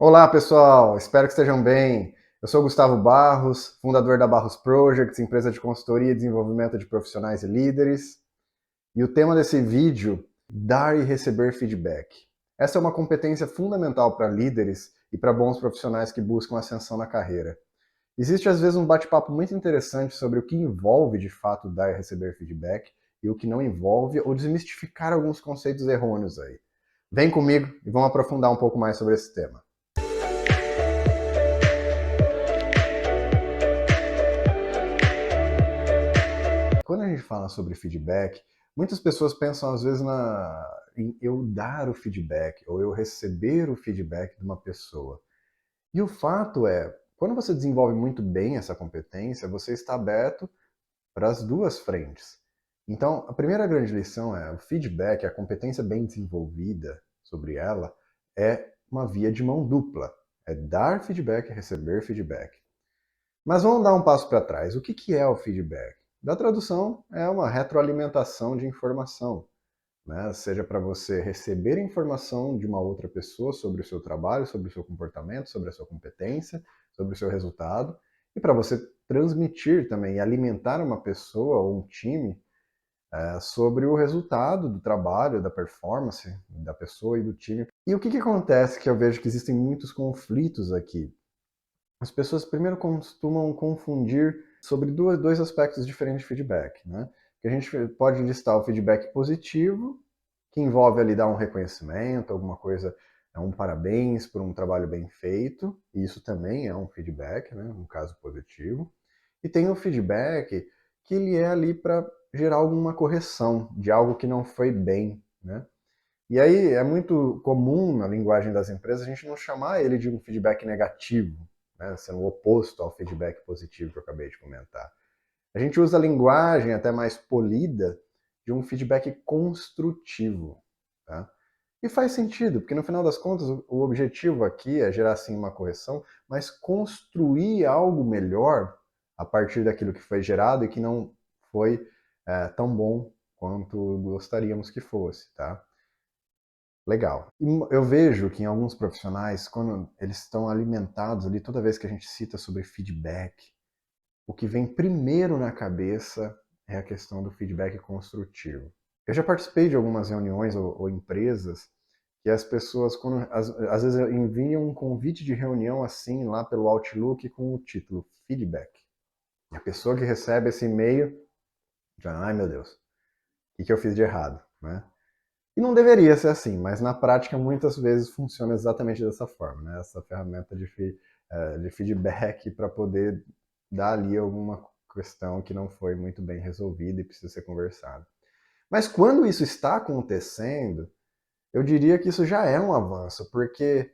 Olá, pessoal! Espero que estejam bem. Eu sou Gustavo Barros, fundador da Barros Projects, empresa de consultoria e desenvolvimento de profissionais e líderes. E o tema desse vídeo, dar e receber feedback. Essa é uma competência fundamental para líderes e para bons profissionais que buscam ascensão na carreira. Existe às vezes um bate-papo muito interessante sobre o que envolve de fato dar e receber feedback e o que não envolve, ou desmistificar alguns conceitos errôneos aí. Vem comigo e vamos aprofundar um pouco mais sobre esse tema. Quando a gente fala sobre feedback, muitas pessoas pensam às vezes em eu dar o feedback ou eu receber o feedback de uma pessoa. E o fato é, quando você desenvolve muito bem essa competência, você está aberto para as duas frentes. Então, a primeira grande lição é o feedback, a competência bem desenvolvida sobre ela, é uma via de mão dupla. É dar feedback e receber feedback. Mas vamos dar um passo para trás. O que é o feedback? Da tradução, é uma retroalimentação de informação, né? Seja para você receber informação de uma outra pessoa sobre o seu trabalho, sobre o seu comportamento, sobre a sua competência, sobre o seu resultado, e para você transmitir também e alimentar uma pessoa ou um time sobre o resultado do trabalho, da performance da pessoa e do time. E o que acontece que eu vejo que existem muitos conflitos aqui? As pessoas primeiro costumam confundir sobre dois aspectos diferentes de feedback, né? Que a gente pode listar o feedback positivo, que envolve ali dar um reconhecimento, alguma coisa, um parabéns por um trabalho bem feito, e isso também é um feedback, né? Um caso positivo. E tem o feedback que ele é ali para gerar alguma correção de algo que não foi bem, né? E aí é muito comum na linguagem das empresas a gente não chamar ele de um feedback negativo, né, sendo o oposto ao feedback positivo que eu acabei de comentar. A gente usa a linguagem até mais polida de um feedback construtivo. Tá? E faz sentido, porque no final das contas o objetivo aqui é gerar sim uma correção, mas construir algo melhor a partir daquilo que foi gerado e que não foi tão bom quanto gostaríamos que fosse. Tá? Legal. E eu vejo que em alguns profissionais, quando eles estão alimentados ali, toda vez que a gente cita sobre feedback, o que vem primeiro na cabeça é a questão do feedback construtivo. Eu já participei de algumas reuniões ou empresas que as pessoas, quando, às vezes, enviam um convite de reunião assim lá pelo Outlook com o título feedback. E a pessoa que recebe esse e-mail já, ai meu Deus, o que eu fiz de errado, né? E não deveria ser assim, mas na prática muitas vezes funciona exatamente dessa forma, né? Essa ferramenta de feedback para poder dar ali alguma questão que não foi muito bem resolvida e precisa ser conversada. Mas quando isso está acontecendo, eu diria que isso já é um avanço, porque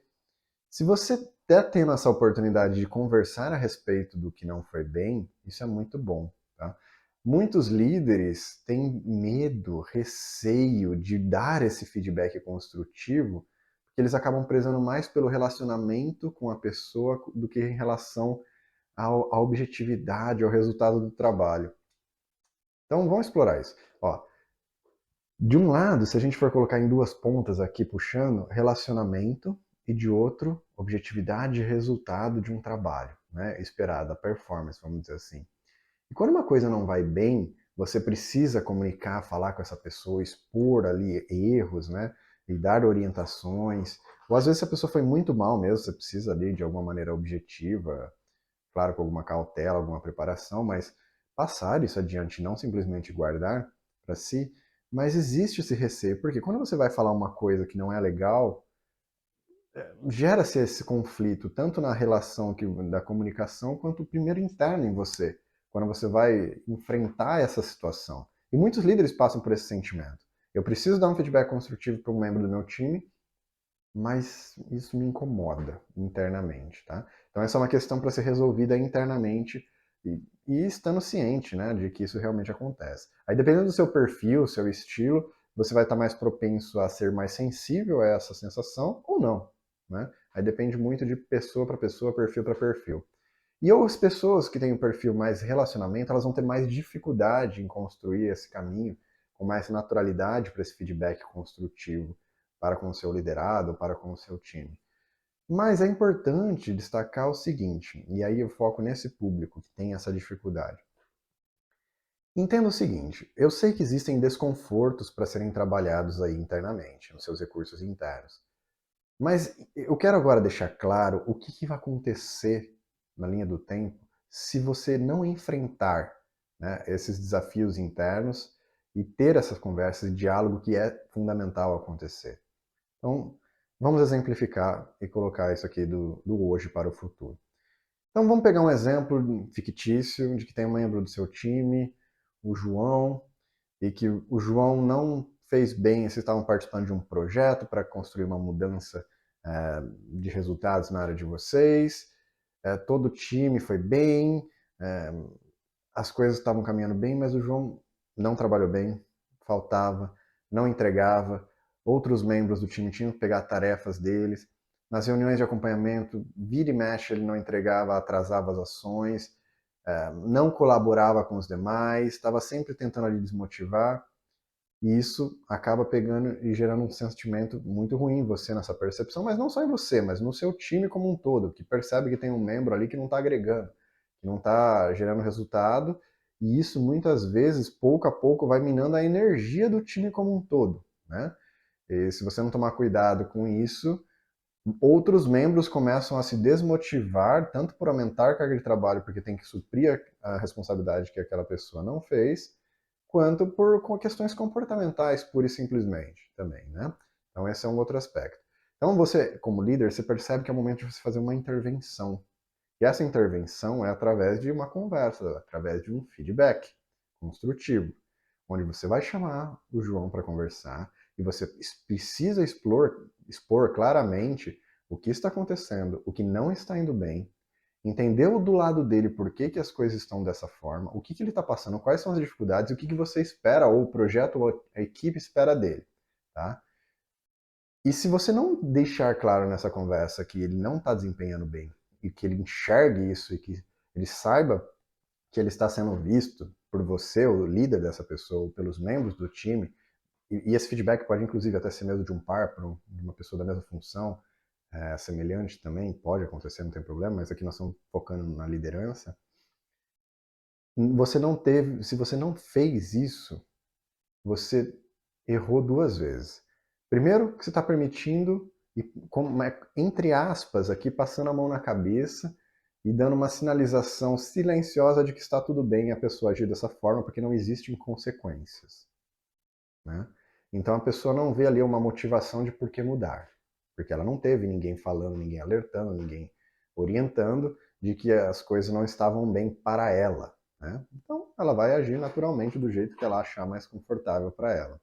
se você está tendo essa oportunidade de conversar a respeito do que não foi bem, isso é muito bom. Tá? Muitos líderes têm medo, receio de dar esse feedback construtivo, porque eles acabam prezando mais pelo relacionamento com a pessoa do que em relação à objetividade, ao resultado do trabalho. Então vamos explorar isso. Ó, de um lado, se a gente for colocar em duas pontas aqui puxando, relacionamento, e de outro, objetividade e resultado de um trabalho, né? Esperada, performance, vamos dizer assim. E quando uma coisa não vai bem, você precisa comunicar, falar com essa pessoa, expor ali erros, né? E dar orientações. Ou às vezes se a pessoa foi muito mal mesmo, você precisa ali de alguma maneira objetiva, claro, com alguma cautela, alguma preparação, mas passar isso adiante, não simplesmente guardar para si. Mas existe esse receio, porque quando você vai falar uma coisa que não é legal, gera-se esse conflito, tanto na relação da comunicação, quanto primeiro interno em você, quando você vai enfrentar essa situação. E muitos líderes passam por esse sentimento. Eu preciso dar um feedback construtivo para um membro do meu time, mas isso me incomoda internamente, tá? Então essa é uma questão para ser resolvida internamente e estando ciente, né, de que isso realmente acontece. Aí dependendo do seu perfil, seu estilo, você vai estar mais propenso a ser mais sensível a essa sensação ou não, né? Aí depende muito de pessoa para pessoa, perfil para perfil. E as pessoas que têm um perfil mais relacionamento, elas vão ter mais dificuldade em construir esse caminho com mais naturalidade para esse feedback construtivo para com o seu liderado, para com o seu time. Mas é importante destacar o seguinte, e aí eu foco nesse público que tem essa dificuldade. Entenda o seguinte, eu sei que existem desconfortos para serem trabalhados aí internamente, nos seus recursos internos. Mas eu quero agora deixar claro o que vai acontecer na linha do tempo se você não enfrentar, né, esses desafios internos e ter essas conversas e diálogo que é fundamental acontecer. Então, vamos exemplificar e colocar isso aqui do hoje para o futuro. Então, vamos pegar um exemplo fictício de que tem um membro do seu time, o João, e que o João não fez bem, vocês estavam participando de um projeto para construir uma mudança de resultados na área de vocês, todo o time foi bem, é, as coisas estavam caminhando bem, mas o João não trabalhou bem, faltava, não entregava, outros membros do time tinham que pegar tarefas deles, nas reuniões de acompanhamento, vira e mexe ele não entregava, atrasava as ações, não colaborava com os demais, estava sempre tentando ali desmotivar, e isso acaba pegando e gerando um sentimento muito ruim em você nessa percepção, mas não só em você, mas no seu time como um todo, que percebe que tem um membro ali que não está agregando, que não está gerando resultado, e isso muitas vezes, pouco a pouco, vai minando a energia do time como um todo, né? E se você não tomar cuidado com isso, outros membros começam a se desmotivar, tanto por aumentar a carga de trabalho, porque tem que suprir a responsabilidade que aquela pessoa não fez, quanto por questões comportamentais, pura e simplesmente, também, né? Então esse é um outro aspecto. Então você, como líder, você percebe que é o momento de você fazer uma intervenção. E essa intervenção é através de uma conversa, através de um feedback construtivo, onde você vai chamar o João para conversar e você precisa expor claramente o que está acontecendo, o que não está indo bem, entendeu do lado dele por que, que as coisas estão dessa forma, o que, que ele está passando, quais são as dificuldades, o que, que você espera, ou o projeto, ou a equipe espera dele. Tá? E se você não deixar claro nessa conversa que ele não está desempenhando bem, e que ele enxergue isso, e que ele saiba que ele está sendo visto por você, o líder dessa pessoa, ou pelos membros do time, e esse feedback pode inclusive até ser mesmo de um par, de uma pessoa da mesma função, semelhante também, pode acontecer, não tem problema, mas aqui nós estamos focando na liderança. Você não teve, se você não fez isso, você errou duas vezes. Primeiro, que você está permitindo, e entre aspas, aqui passando a mão na cabeça e dando uma sinalização silenciosa de que está tudo bem a pessoa agir dessa forma, porque não existem consequências. Né? Então a pessoa não vê ali uma motivação de por que mudar, porque ela não teve ninguém falando, ninguém alertando, ninguém orientando de que as coisas não estavam bem para ela. Né? Então ela vai agir naturalmente do jeito que ela achar mais confortável para ela.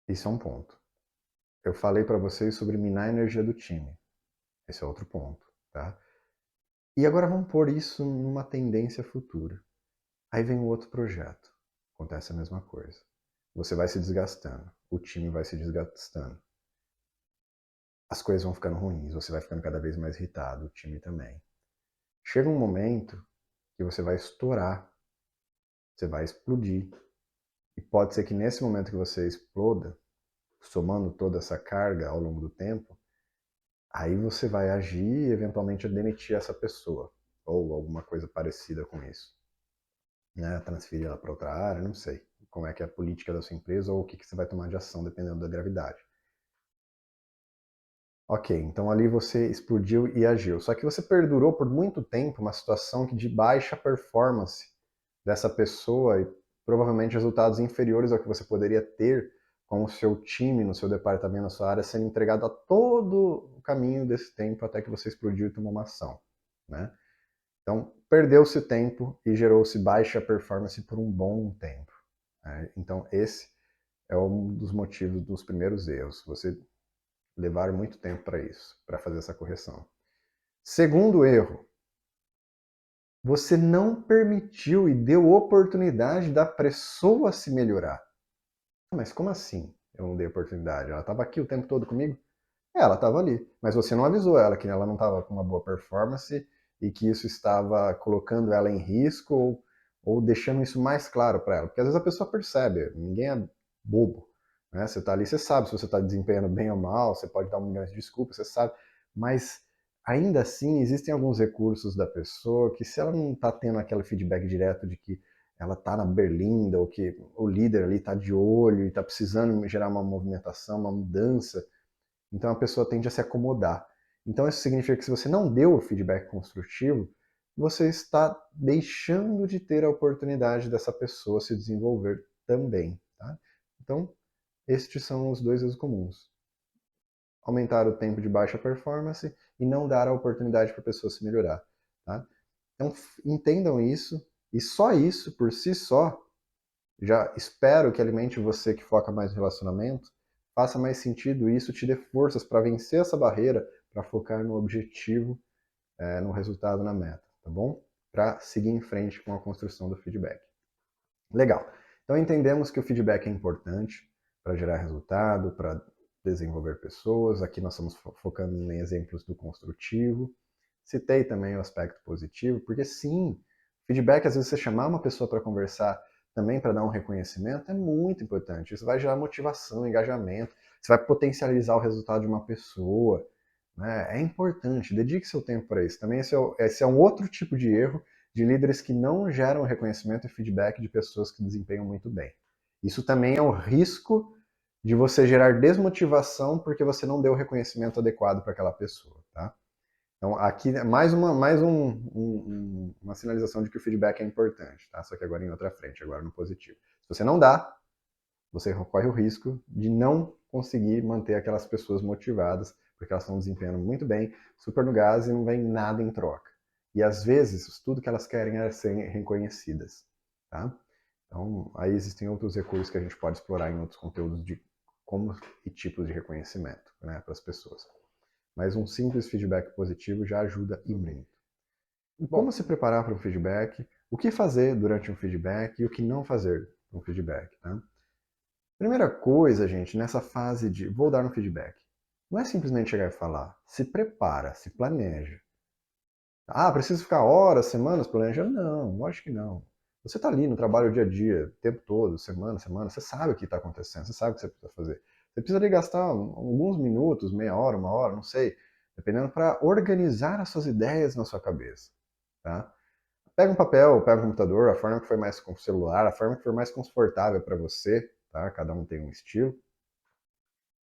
Isso é um ponto. Eu falei para vocês sobre minar a energia do time. Esse é outro ponto. Tá? E agora vamos pôr isso numa tendência futura. Aí vem um outro projeto. Acontece a mesma coisa. Você vai se desgastando, o time vai se desgastando. As coisas vão ficando ruins, você vai ficando cada vez mais irritado, o time também. Chega um momento que você vai estourar, você vai explodir. E pode ser que nesse momento que você exploda, somando toda essa carga ao longo do tempo, aí você vai agir e eventualmente demitir essa pessoa, ou alguma coisa parecida com isso. Né? Transferir ela para outra área, não sei como é que é a política da sua empresa ou o que você vai tomar de ação dependendo da gravidade. Ok, então ali você explodiu e agiu. Só que você perdurou por muito tempo uma situação que de baixa performance dessa pessoa e provavelmente resultados inferiores ao que você poderia ter com o seu time, no seu departamento, na sua área, sendo entregado a todo o caminho desse tempo até que você explodiu e tomou uma ação. Né? Então, perdeu-se tempo e gerou-se baixa performance por um bom tempo. Né? Então, esse é um dos motivos dos primeiros erros. Você levar muito tempo para isso, para fazer essa correção. Segundo erro, você não permitiu e deu oportunidade da pessoa se melhorar. Mas como assim eu não dei oportunidade? Ela estava aqui o tempo todo comigo? Ela estava ali, mas você não avisou ela que ela não estava com uma boa performance e que isso estava colocando ela em risco ou deixando isso mais claro para ela. Porque às vezes a pessoa percebe, ninguém é bobo. né? Você está ali, você sabe se você está desempenhando bem ou mal, você pode dar um milhão de desculpas, você sabe, mas ainda assim existem alguns recursos da pessoa que, se ela não está tendo aquele feedback direto de que ela está na berlinda, ou que o líder ali está de olho e está precisando gerar uma movimentação, uma mudança, então a pessoa tende a se acomodar. Então isso significa que, se você não deu o feedback construtivo, você está deixando de ter a oportunidade dessa pessoa se desenvolver também. Tá? Então, estes são os dois erros comuns: aumentar o tempo de baixa performance e não dar a oportunidade para a pessoa se melhorar. Tá? Então, entendam isso, e só isso, por si só, já espero que alimente você que foca mais no relacionamento, faça mais sentido, e isso te dê forças para vencer essa barreira, para focar no objetivo, no resultado, na meta, tá bom? Para seguir em frente com a construção do feedback. Legal. Então entendemos que o feedback é importante para gerar resultado, para desenvolver pessoas. Aqui nós estamos focando em exemplos do construtivo. Citei também o aspecto positivo, porque sim, feedback, às vezes você chamar uma pessoa para conversar também para dar um reconhecimento é muito importante. Isso vai gerar motivação, engajamento, você vai potencializar o resultado de uma pessoa, né? É importante, dedique seu tempo para isso. Também esse é um outro tipo de erro de líderes que não geram reconhecimento e feedback de pessoas que desempenham muito bem. Isso também é um risco de você gerar desmotivação porque você não deu o reconhecimento adequado para aquela pessoa, tá? Então, aqui é uma sinalização de que o feedback é importante, tá? Só que agora em outra frente, agora no positivo. Se você não dá, você corre o risco de não conseguir manter aquelas pessoas motivadas, porque elas estão desempenhando muito bem, super no gás, e não vem nada em troca. E às vezes, tudo que elas querem é ser reconhecidas, tá? Então, aí existem outros recursos que a gente pode explorar em outros conteúdos de como e tipos de reconhecimento, né, para as pessoas. Mas um simples feedback positivo já ajuda e muito. E como se preparar para um feedback, o que fazer durante um feedback e o que não fazer no feedback, tá? Primeira coisa, gente, nessa fase de vou dar um feedback, não é simplesmente chegar e falar. Se prepara, se planeja. Ah, preciso ficar horas, semanas planejando? Não, lógico que não. Você está ali no trabalho dia a dia, o tempo todo, semana a semana, você sabe o que está acontecendo, você sabe o que você precisa fazer. Você precisa ali gastar alguns minutos, meia hora, uma hora, não sei, dependendo, para organizar as suas ideias na sua cabeça. Tá? Pega um papel, pega um computador, a forma que for mais com o celular, a forma que for mais confortável para você, tá? Cada um tem um estilo,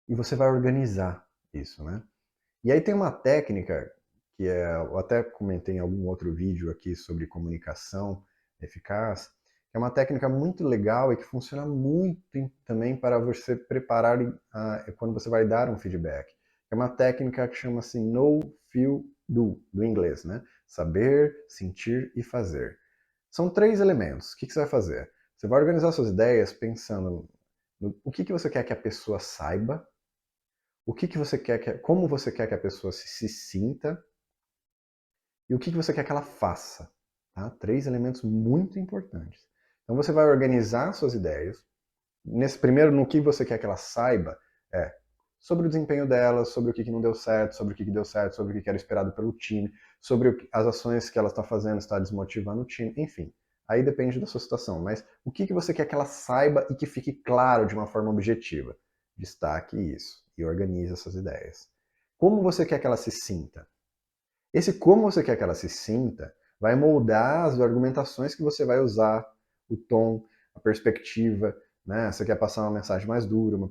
e você vai organizar isso, né? E aí tem uma técnica que eu até comentei em algum outro vídeo aqui sobre comunicação eficaz, que é uma técnica muito legal e que funciona muito também para você preparar quando você vai dar um feedback. É uma técnica que chama-se Know, Feel, Do, do inglês, né? Saber, sentir e fazer. São 3 elementos. O que você vai fazer? Você vai organizar suas ideias pensando no o que você quer que a pessoa saiba, o que você quer como você quer que a pessoa se sinta e o que você quer que ela faça. Tá? 3 elementos muito importantes. Então você vai organizar suas ideias. Nesse primeiro, no que você quer que ela saiba, é sobre o desempenho dela, sobre o que não deu certo, sobre o que deu certo, sobre o que era esperado pelo time, sobre as ações que ela está fazendo, está desmotivando o time, enfim. Aí depende da sua situação, mas o que você quer que ela saiba e que fique claro de uma forma objetiva? Destaque isso e organize essas ideias. Como você quer que ela se sinta? Esse como você quer que ela se sinta vai moldar as argumentações que você vai usar, o tom, a perspectiva, né? Você quer passar uma mensagem mais dura, uma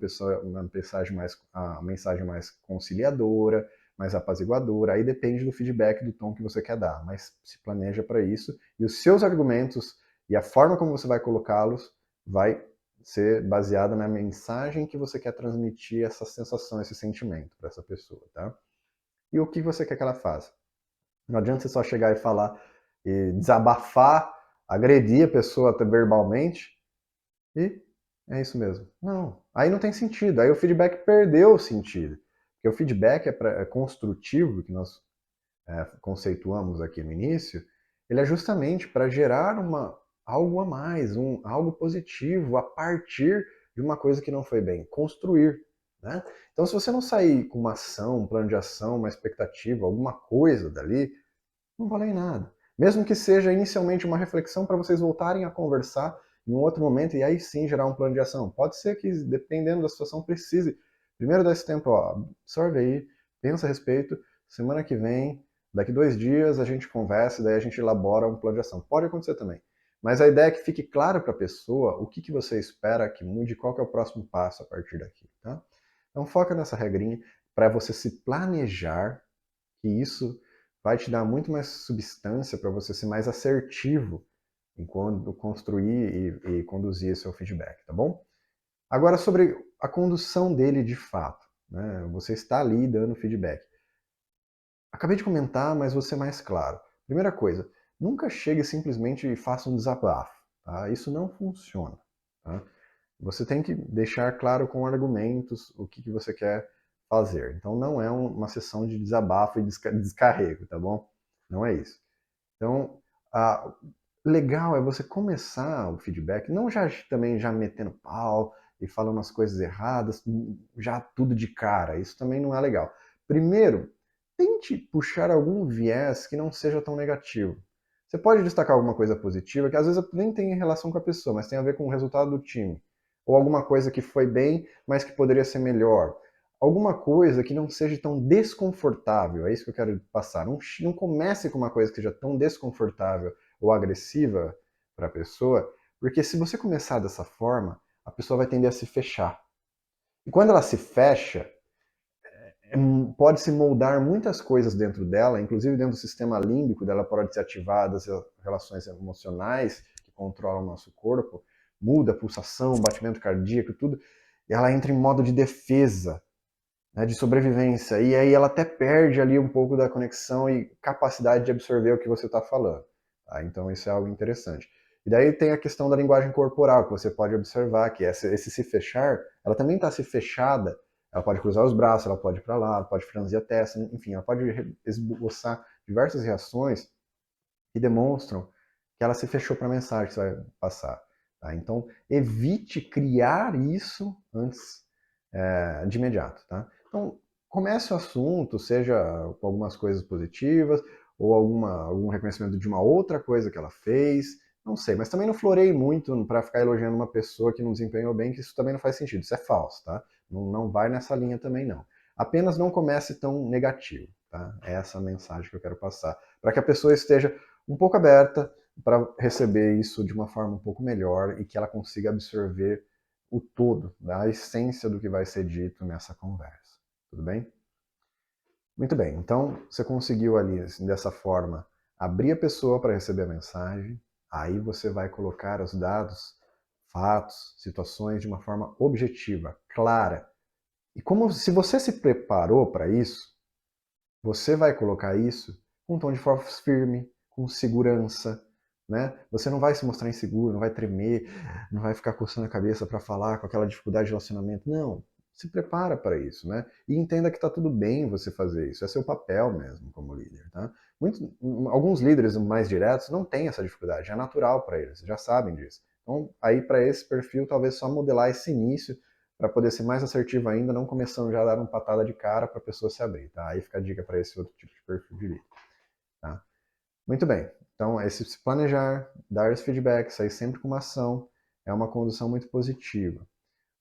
mensagem mais conciliadora, mais apaziguadora, aí depende do feedback, do tom que você quer dar, mas se planeja para isso, e os seus argumentos e a forma como você vai colocá-los vai ser baseada na mensagem que você quer transmitir, essa sensação, esse sentimento para essa pessoa, tá? E o que você quer que ela faça? Não adianta você só chegar e falar e desabafar, agredir a pessoa até verbalmente e é isso mesmo. Não, aí não tem sentido. Aí o feedback perdeu o sentido. Porque o feedback é construtivo, que nós conceituamos aqui no início, ele é justamente para gerar algo a mais, algo positivo a partir de uma coisa que não foi bem. Construir. Né? Então, se você não sair com uma ação, um plano de ação, uma expectativa, alguma coisa dali, não vale em nada. Mesmo que seja inicialmente uma reflexão para vocês voltarem a conversar em um outro momento e aí sim gerar um plano de ação. Pode ser que, dependendo da situação, precise. Primeiro dar esse tempo, ó, absorve aí, pensa a respeito, semana que vem, daqui 2 dias a gente conversa, daí a gente elabora um plano de ação. Pode acontecer também. Mas a ideia é que fique claro para a pessoa o que você espera que mude, qual que é o próximo passo a partir daqui, tá? Então foca nessa regrinha para você se planejar, que isso vai te dar muito mais substância para você ser mais assertivo em quando construir e conduzir seu feedback, tá bom? Agora sobre a condução dele de fato, né? Você está ali dando feedback. Acabei de comentar, mas vou ser mais claro. Primeira coisa, nunca chegue simplesmente e faça um desabafo, tá? Isso não funciona, tá? Você tem que deixar claro com argumentos o que você quer fazer. Então não é uma sessão de desabafo e descarrego, tá bom? Não é isso. Então, legal é você começar o feedback, não já também já metendo pau e falando as coisas erradas, já tudo de cara. Isso também não é legal. Primeiro, tente puxar algum viés que não seja tão negativo. Você pode destacar alguma coisa positiva, que às vezes nem tem relação com a pessoa, mas tem a ver com o resultado do time. Ou alguma coisa que foi bem, mas que poderia ser melhor. Alguma coisa que não seja tão desconfortável, é isso que eu quero passar. Não comece com uma coisa que seja tão desconfortável ou agressiva para a pessoa, porque se você começar dessa forma, a pessoa vai tender a se fechar. E quando ela se fecha, pode se moldar muitas coisas dentro dela, inclusive dentro do sistema límbico dela pode ser ativadas relações emocionais que controlam o nosso corpo, muda a pulsação, batimento cardíaco, tudo, e ela entra em modo de defesa, né, de sobrevivência, e aí ela até perde ali um pouco da conexão e capacidade de absorver o que você está falando. Tá? Então isso é algo interessante. E daí tem a questão da linguagem corporal, que você pode observar, que esse se fechar, ela também está se fechada, ela pode cruzar os braços, ela pode ir para lá, ela pode franzir a testa, enfim, ela pode esboçar diversas reações que demonstram que ela se fechou para a mensagem que você vai passar. Tá? Então, evite criar isso antes de imediato. Tá? Então, comece o assunto, seja com algumas coisas positivas, ou algum reconhecimento de uma outra coisa que ela fez, não sei, mas também não floreie muito para ficar elogiando uma pessoa que não desempenhou bem, que isso também não faz sentido, isso é falso, tá? Não vai nessa linha também não. Apenas não comece tão negativo, tá? É essa a mensagem que eu quero passar, para que a pessoa esteja um pouco aberta para receber isso de uma forma um pouco melhor e que ela consiga absorver o todo, a essência do que vai ser dito nessa conversa. Tudo bem? Muito bem, então você conseguiu ali, assim, dessa forma, abrir a pessoa para receber a mensagem, aí você vai colocar os dados, fatos, situações de uma forma objetiva, clara. E como se você se preparou para isso, você vai colocar isso com um tom de voz firme, com segurança, né? Você não vai se mostrar inseguro, não vai tremer, não vai ficar coçando a cabeça para falar com aquela dificuldade de relacionamento. Não, se prepara para isso, né? E entenda que está tudo bem você fazer isso, é seu papel mesmo como líder, tá? Alguns líderes mais diretos não têm essa dificuldade, é natural para eles, já sabem disso. Então, aí para esse perfil, talvez só modelar esse início para poder ser mais assertivo ainda, não começando já a dar uma patada de cara para a pessoa se abrir, tá? Aí fica a dica para esse outro tipo de perfil de líder, tá? Muito bem. Então, esse se planejar, dar esse feedback, sair sempre com uma ação, é uma condução muito positiva.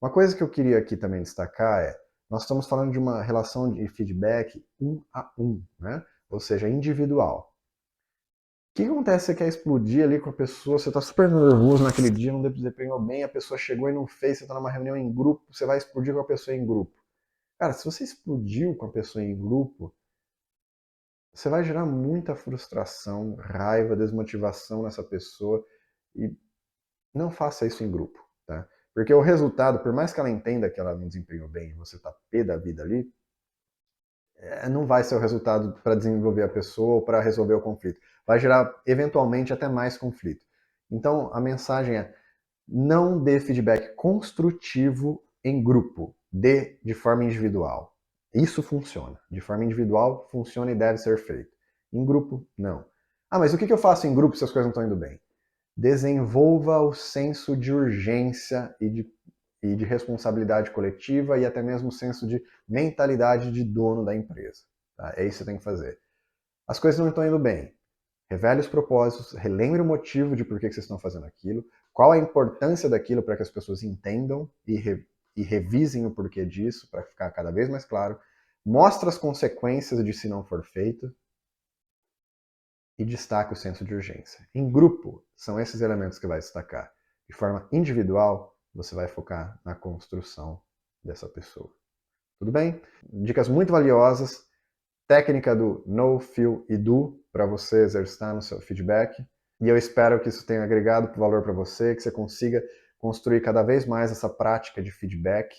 Uma coisa que eu queria aqui também destacar é, nós estamos falando de uma relação de feedback 1 a 1, né? Ou seja, individual. O que acontece? Você quer explodir ali com a pessoa, você está super nervoso naquele dia, não desempenhou bem, a pessoa chegou e não fez, você está numa reunião em grupo, você vai explodir com a pessoa em grupo. Cara, se você explodiu com a pessoa em grupo, você vai gerar muita frustração, raiva, desmotivação nessa pessoa e não faça isso em grupo, tá? Porque o resultado, por mais que ela entenda que ela não desempenhou bem e você tá pé da vida ali, não vai ser o resultado para desenvolver a pessoa ou para resolver o conflito. Vai gerar, eventualmente, até mais conflito. Então, a mensagem é: não dê feedback construtivo em grupo, dê de forma individual. Isso funciona. De forma individual, funciona e deve ser feito. Em grupo, não. Ah, mas o que eu faço em grupo se as coisas não estão indo bem? Desenvolva o senso de urgência e de responsabilidade coletiva e até mesmo o senso de mentalidade de dono da empresa. Tá? É isso que você tem que fazer. As coisas não estão indo bem. Revele os propósitos, relembre o motivo de por que vocês estão fazendo aquilo, qual a importância daquilo para que as pessoas entendam e revisem o porquê disso, para ficar cada vez mais claro. Mostra as consequências de se não for feito e destaca o senso de urgência. Em grupo, são esses elementos que vai destacar. De forma individual, você vai focar na construção dessa pessoa. Tudo bem? Dicas muito valiosas. Técnica do know, feel e do para você exercitar no seu feedback. E eu espero que isso tenha agregado valor para você, que você consiga construir cada vez mais essa prática de feedback.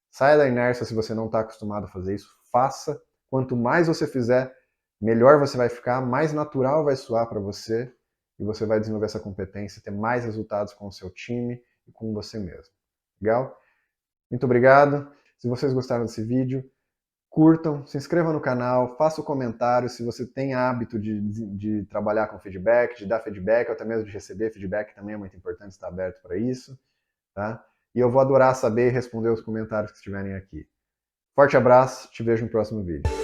Saia da inércia se você não está acostumado a fazer isso. Faça. Quanto mais você fizer, melhor você vai ficar, mais natural vai soar para você e você vai desenvolver essa competência, ter mais resultados com o seu time e com você mesmo. Legal? Muito obrigado. Se vocês gostaram desse vídeo, curtam, se inscrevam no canal, façam comentário se você tem hábito de trabalhar com feedback, de dar feedback, ou até mesmo de receber feedback, também é muito importante estar aberto para isso. Tá? E eu vou adorar saber e responder os comentários que estiverem aqui. Forte abraço, te vejo no próximo vídeo.